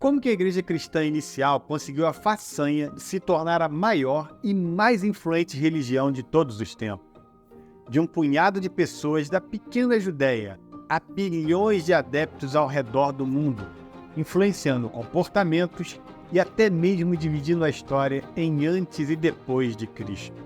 Como que a igreja cristã inicial conseguiu a façanha de se tornar a maior e mais influente religião de todos os tempos? De um punhado de pessoas da pequena Judéia a bilhões de adeptos ao redor do mundo, influenciando comportamentos e até mesmo dividindo a história em antes e depois de Cristo.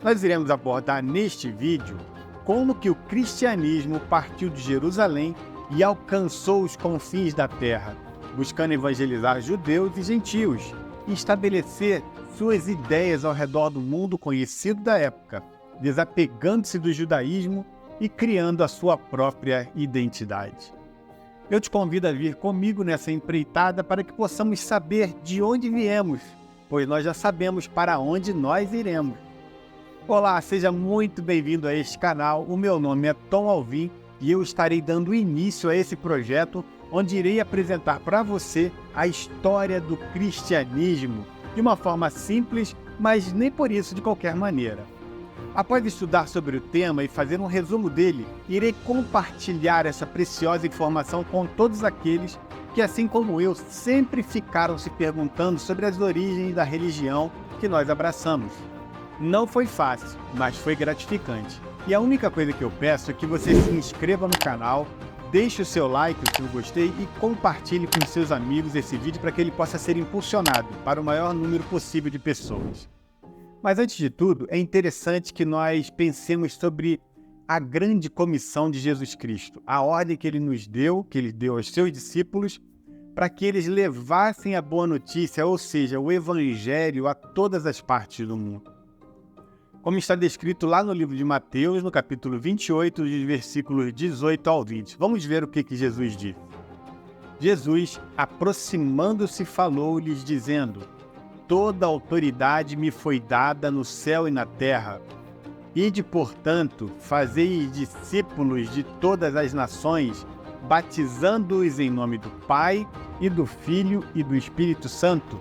Nós iremos abordar neste vídeo como que o cristianismo partiu de Jerusalém e alcançou os confins da terra, buscando evangelizar judeus e gentios e estabelecer suas ideias ao redor do mundo conhecido da época, desapegando-se do judaísmo e criando a sua própria identidade. Eu te convido a vir comigo nessa empreitada para que possamos saber de onde viemos, pois nós já sabemos para onde nós iremos. Olá, seja muito bem-vindo a este canal. O meu nome é Tom Alvim e eu estarei dando início a esse projeto onde irei apresentar para você a história do cristianismo de uma forma simples, mas nem por isso de qualquer maneira. Após estudar sobre o tema e fazer um resumo dele, irei compartilhar essa preciosa informação com todos aqueles que, assim como eu, sempre ficaram se perguntando sobre as origens da religião que nós abraçamos. Não foi fácil, mas foi gratificante. E a única coisa que eu peço é que você se inscreva no canal, deixe o seu like se eu gostei e compartilhe com seus amigos esse vídeo para que ele possa ser impulsionado para o maior número possível de pessoas. Mas antes de tudo, é interessante que nós pensemos sobre a grande comissão de Jesus Cristo, a ordem que ele nos deu, que ele deu aos seus discípulos, para que eles levassem a boa notícia, ou seja, o evangelho a todas as partes do mundo. Como está descrito lá no livro de Mateus, no capítulo 28, dos versículos 18 ao 20. Vamos ver o que Jesus disse. Jesus, aproximando-se, falou-lhes, dizendo: toda autoridade me foi dada no céu e na terra. Ide, portanto, fazei discípulos de todas as nações, batizando-os em nome do Pai, e do Filho e do Espírito Santo,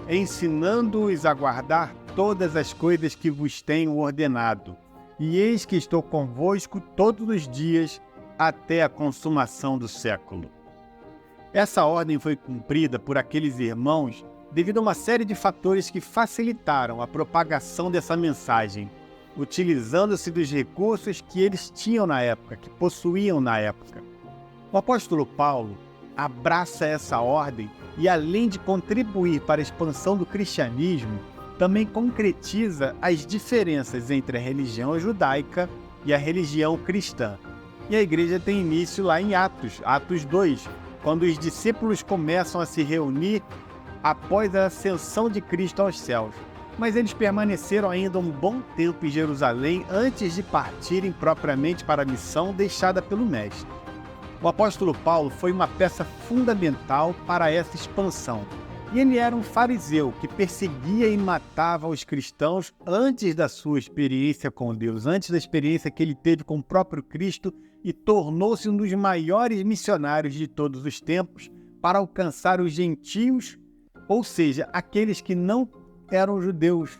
ensinando-os a guardar todas as coisas que vos tenho ordenado. E eis que estou convosco todos os dias, até a consumação do século. Essa ordem foi cumprida por aqueles irmãos devido a uma série de fatores que facilitaram a propagação dessa mensagem, utilizando-se dos recursos que eles tinham na época, que possuíam na época. O apóstolo Paulo abraça essa ordem e, além de contribuir para a expansão do cristianismo, também concretiza as diferenças entre a religião judaica e a religião cristã. E a igreja tem início lá em Atos 2, quando os discípulos começam a se reunir após a ascensão de Cristo aos céus. Mas eles permaneceram ainda um bom tempo em Jerusalém antes de partirem propriamente para a missão deixada pelo Mestre. O apóstolo Paulo foi uma peça fundamental para essa expansão. E ele era um fariseu que perseguia e matava os cristãos antes da sua experiência com Deus, antes da experiência que ele teve com o próprio Cristo, e tornou-se um dos maiores missionários de todos os tempos para alcançar os gentios, ou seja, aqueles que não eram judeus.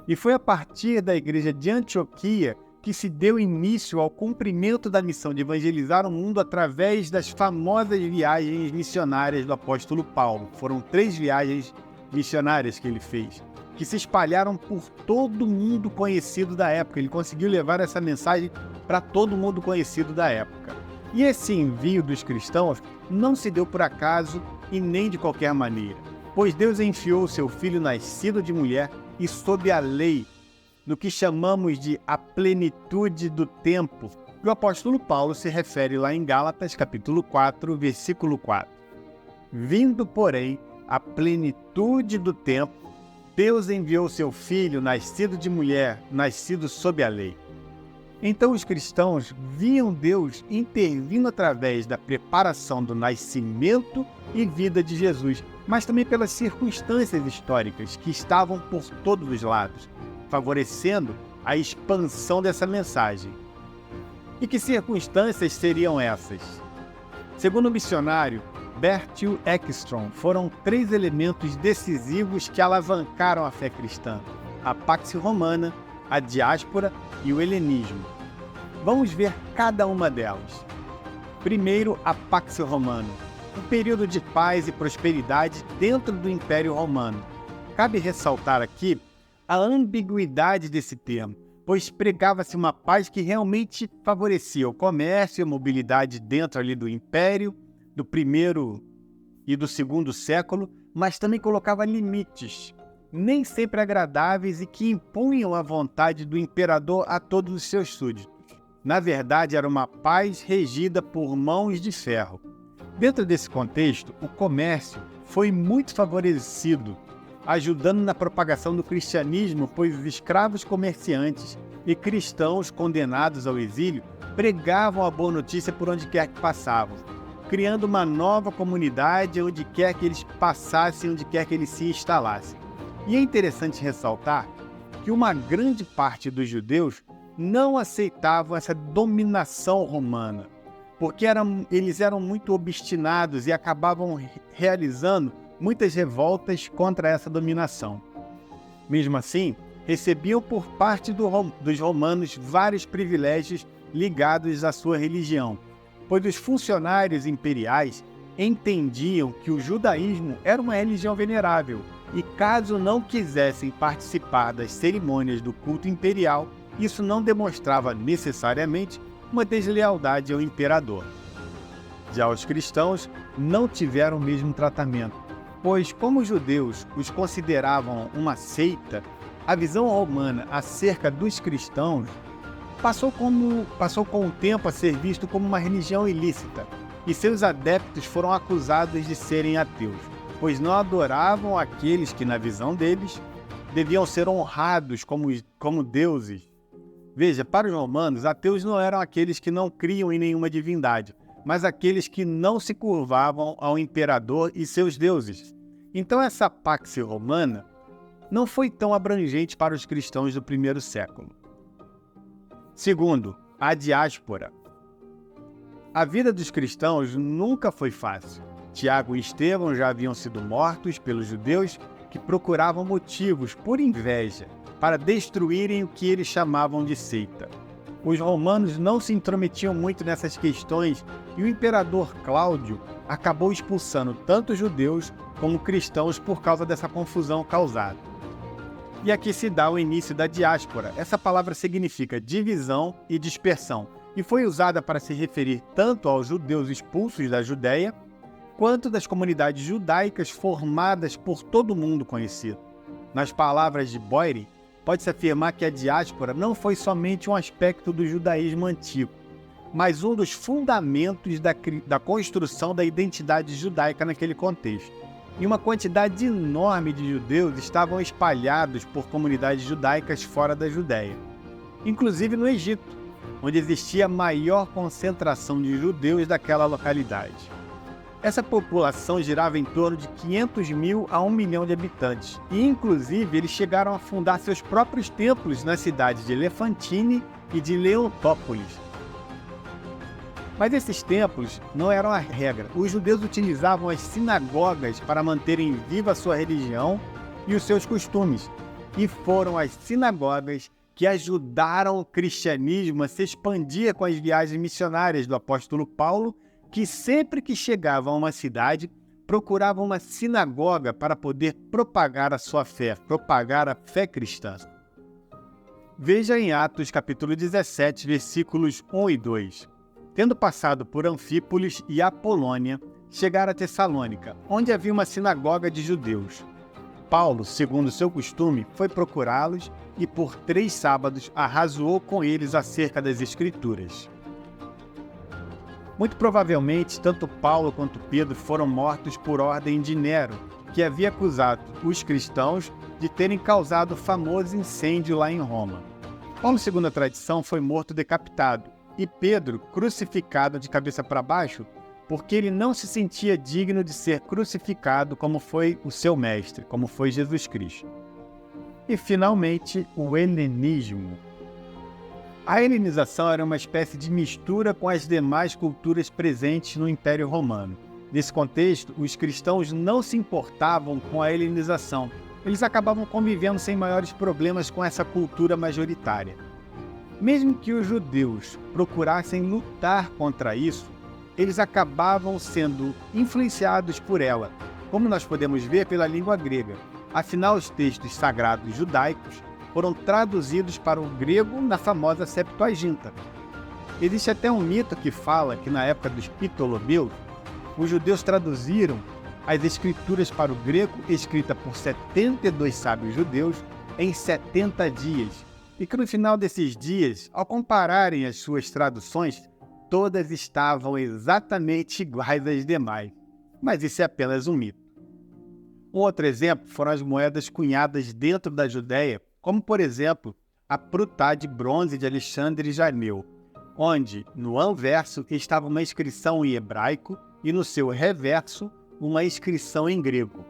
E foi a partir da igreja de Antioquia que se deu início ao cumprimento da missão de evangelizar o mundo através das famosas viagens missionárias do apóstolo Paulo. Foram 3 viagens missionárias que ele fez, que se espalharam por todo o mundo conhecido da época. Ele conseguiu levar essa mensagem para todo o mundo conhecido da época. E esse envio dos cristãos não se deu por acaso e nem de qualquer maneira, pois Deus enviou o seu Filho nascido de mulher e sob a lei, no que chamamos de a plenitude do tempo, que o apóstolo Paulo se refere lá em Gálatas, capítulo 4, versículo 4. Vindo, porém, a plenitude do tempo, Deus enviou seu Filho, nascido de mulher, nascido sob a lei. Então os cristãos viam Deus intervindo através da preparação do nascimento e vida de Jesus, mas também pelas circunstâncias históricas que estavam por todos os lados, favorecendo a expansão dessa mensagem. E que circunstâncias seriam essas? Segundo o missionário Bertil Eckstrom, foram 3 elementos decisivos que alavancaram a fé cristã: a Pax Romana, a diáspora e o helenismo. Vamos ver cada uma delas. Primeiro, a Pax Romana. um período de paz e prosperidade dentro do Império Romano. Cabe ressaltar aqui a ambiguidade desse termo, pois pregava-se uma paz que realmente favorecia o comércio e a mobilidade dentro ali do Império, do primeiro e do segundo século, mas também colocava limites, nem sempre agradáveis e que impunham a vontade do imperador a todos os seus súditos. Na verdade, era uma paz regida por mãos de ferro. Dentro desse contexto, o comércio foi muito favorecido, ajudando na propagação do cristianismo, pois os escravos comerciantes e cristãos condenados ao exílio pregavam a boa notícia por onde quer que passavam, criando uma nova comunidade onde quer que eles passassem, onde quer que eles se instalassem. E é interessante ressaltar que uma grande parte dos judeus não aceitavam essa dominação romana, porque eles eram muito obstinados e acabavam realizando muitas revoltas contra essa dominação. Mesmo assim, recebiam por parte dos romanos vários privilégios ligados à sua religião, pois os funcionários imperiais entendiam que o judaísmo era uma religião venerável e, caso não quisessem participar das cerimônias do culto imperial, isso não demonstrava necessariamente uma deslealdade ao imperador. Já os cristãos não tiveram o mesmo tratamento, pois, como os judeus os consideravam uma seita, a visão romana acerca dos cristãos passou com o tempo a ser visto como uma religião ilícita, e seus adeptos foram acusados de serem ateus, pois não adoravam aqueles que, na visão deles, deviam ser honrados como deuses. Veja, para os romanos, ateus não eram aqueles que não criam em nenhuma divindade, mas aqueles que não se curvavam ao imperador e seus deuses. Então essa pax romana não foi tão abrangente para os cristãos do primeiro século. Segundo, a diáspora. A vida dos cristãos nunca foi fácil. Tiago e Estevão já haviam sido mortos pelos judeus que procuravam motivos, por inveja, para destruírem o que eles chamavam de seita. Os romanos não se intrometiam muito nessas questões e o imperador Cláudio acabou expulsando tanto judeus como cristãos por causa dessa confusão causada. E aqui se dá o início da diáspora. Essa palavra significa divisão e dispersão, e foi usada para se referir tanto aos judeus expulsos da Judéia, quanto das comunidades judaicas formadas por todo o mundo conhecido. Nas palavras de Boyre, pode-se afirmar que a diáspora não foi somente um aspecto do judaísmo antigo, mas um dos fundamentos da construção da identidade judaica naquele contexto. E uma quantidade enorme de judeus estavam espalhados por comunidades judaicas fora da Judéia, inclusive no Egito, onde existia a maior concentração de judeus daquela localidade. Essa população girava em torno de 500 mil a 1 milhão de habitantes, e inclusive eles chegaram a fundar seus próprios templos nas cidades de Elefantine e de Leontópolis. Mas esses templos não eram a regra. Os judeus utilizavam as sinagogas para manterem viva a sua religião e os seus costumes, e foram as sinagogas que ajudaram o cristianismo a se expandir com as viagens missionárias do apóstolo Paulo, que sempre que chegava a uma cidade, procurava uma sinagoga para poder propagar a sua fé, propagar a fé cristã. Veja em Atos capítulo 17, versículos 1 e 2. Tendo passado por Anfípolis e Apolônia, chegaram a Tessalônica, onde havia uma sinagoga de judeus. Paulo, segundo seu costume, foi procurá-los e por 3 sábados arrazoou com eles acerca das Escrituras. Muito provavelmente, tanto Paulo quanto Pedro foram mortos por ordem de Nero, que havia acusado os cristãos de terem causado o famoso incêndio lá em Roma. Paulo, segundo a tradição, foi morto decapitado, e Pedro crucificado de cabeça para baixo, porque ele não se sentia digno de ser crucificado como foi o seu mestre, como foi Jesus Cristo. E, finalmente, o helenismo. A helenização era uma espécie de mistura com as demais culturas presentes no Império Romano. Nesse contexto, os cristãos não se importavam com a helenização. Eles acabavam convivendo sem maiores problemas com essa cultura majoritária. Mesmo que os judeus procurassem lutar contra isso, eles acabavam sendo influenciados por ela, como nós podemos ver pela língua grega. Afinal, os textos sagrados judaicos foram traduzidos para o grego na famosa Septuaginta. Existe até um mito que fala que na época dos Ptolomeus, os judeus traduziram as escrituras para o grego, escrita por 72 sábios judeus, em 70 dias. E que no final desses dias, ao compararem as suas traduções, todas estavam exatamente iguais às demais. Mas isso é apenas um mito. Um outro exemplo foram as moedas cunhadas dentro da Judéia, como por exemplo a Prutá de bronze de Alexandre Janeu, onde no anverso estava uma inscrição em hebraico e no seu reverso uma inscrição em grego.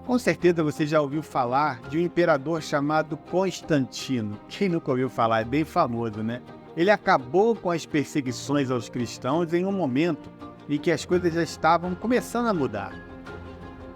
Com certeza você já ouviu falar de um imperador chamado Constantino. Quem nunca ouviu falar? É bem famoso, né? Ele acabou com as perseguições aos cristãos em um momento em que as coisas já estavam começando a mudar.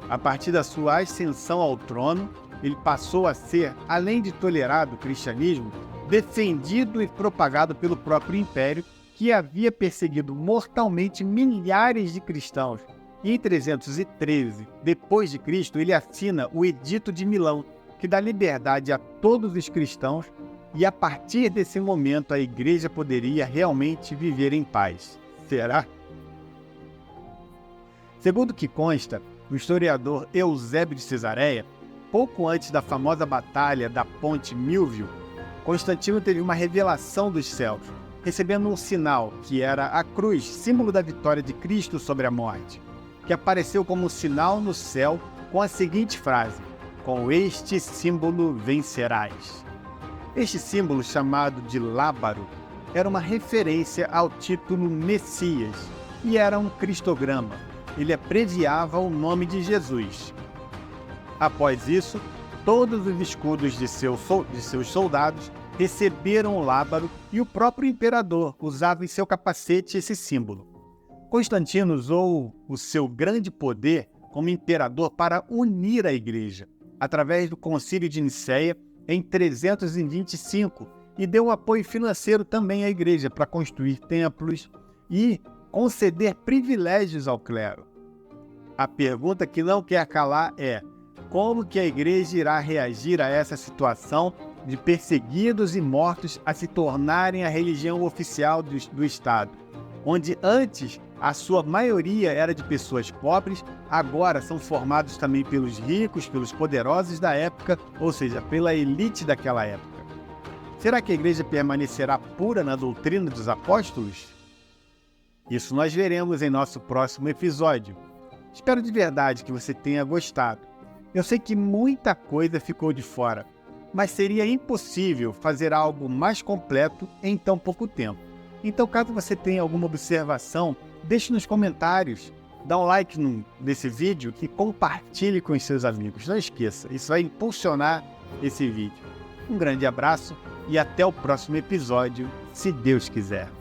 A partir da sua ascensão ao trono, ele passou a ser, além de tolerado o cristianismo, defendido e propagado pelo próprio império, que havia perseguido mortalmente milhares de cristãos. E em 313, depois de Cristo, ele assina o Edito de Milão, que dá liberdade a todos os cristãos, e a partir desse momento a igreja poderia realmente viver em paz. Será? Segundo o que consta, o historiador Eusébio de Cesareia, pouco antes da famosa batalha da Ponte Milvio, Constantino teve uma revelação dos céus, recebendo um sinal, que era a cruz, símbolo da vitória de Cristo sobre a morte, que apareceu como um sinal no céu com a seguinte frase: "Com este símbolo vencerás". Este símbolo, chamado de lábaro, era uma referência ao título Messias e era um cristograma. Ele abreviava o nome de Jesus. Após isso, todos os escudos de seus soldados receberam o lábaro e o próprio imperador usava em seu capacete esse símbolo. Constantino usou o seu grande poder como imperador para unir a igreja, através do Concílio de Nicéia em 325, e deu apoio financeiro também à igreja para construir templos e conceder privilégios ao clero. A pergunta que não quer calar é: como que a igreja irá reagir a essa situação de perseguidos e mortos a se tornarem a religião oficial do Estado, onde antes a sua maioria era de pessoas pobres, agora são formados também pelos ricos, pelos poderosos da época, ou seja, pela elite daquela época. Será que a igreja permanecerá pura na doutrina dos apóstolos? Isso nós veremos em nosso próximo episódio. Espero de verdade que você tenha gostado. Eu sei que muita coisa ficou de fora, mas seria impossível fazer algo mais completo em tão pouco tempo. Então, caso você tenha alguma observação, deixe nos comentários, dá um like nesse vídeo e compartilhe com os seus amigos. Não esqueça, isso vai impulsionar esse vídeo. Um grande abraço e até o próximo episódio, se Deus quiser.